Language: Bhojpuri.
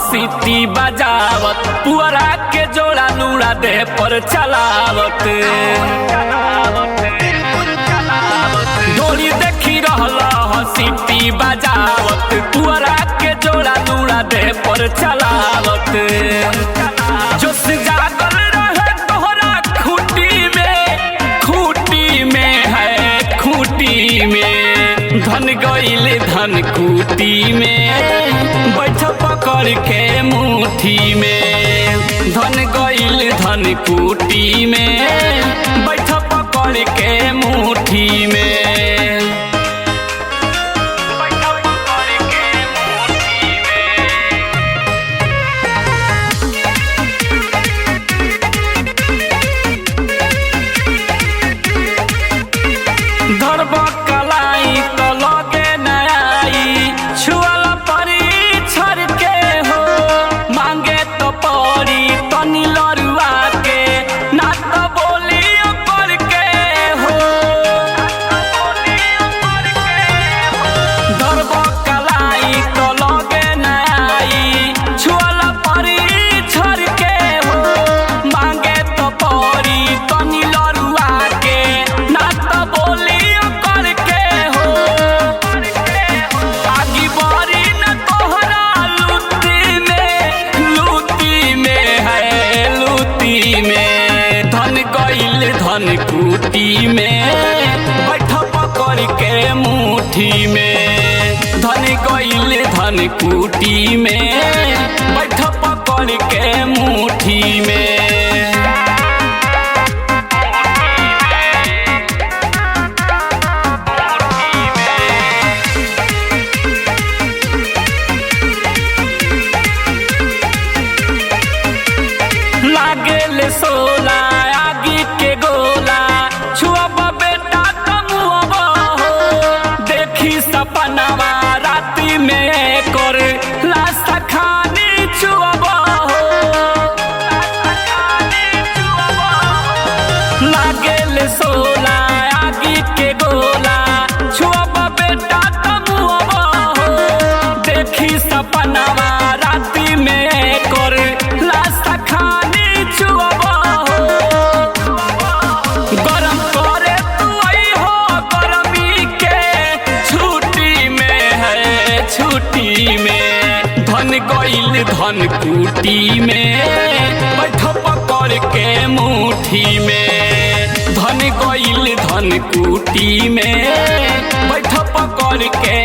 सीटी बजावत पुअरा के जोड़ा लूड़ा दे पर चलावत डोली देखी रहला सीटी बजावत पुअरा के जोड़ा लूड़ा दे पर चलावत जोश जागल रहे तोहरा खूटी में है खूटी में धन गइल धन कूटी में बैठ पकड़ के मुट्ठी में धन गइल धन कूटी में बैठ पकड़ के मुट्ठी में धरब कलाई तो लगे न आई छुअल परी छर के हो मांगे तो परी तनी लरुआ के ना तो बोली कर के हो धरब कलाई तो लगे न आई छुअल परी छर के हो मांगे तो परी तनी लरुआ के ना तो बोली धन कूटी में बैठ पकड़ के मुट्ठी में धन गइल धन कूटी में बैठ पकड़ के मुट्ठी में लागेल सोला आगी के गोला छुअब बेटा कमुअब हो देखी सपनवा राती में कर लाशा खानी छुअब हो लागेल सोला आगी के गोला छुअब बेटा कमुअब हो देखी सपनवा राती में कर लाशा खानी गरम करे तू आई हो गरमी के छुट्टी में है छुट्टी में धन गइल धन कूटी में बैठ पकड़ के मुट्ठी में धन गइल धन कूटी में बैठ पकड़ के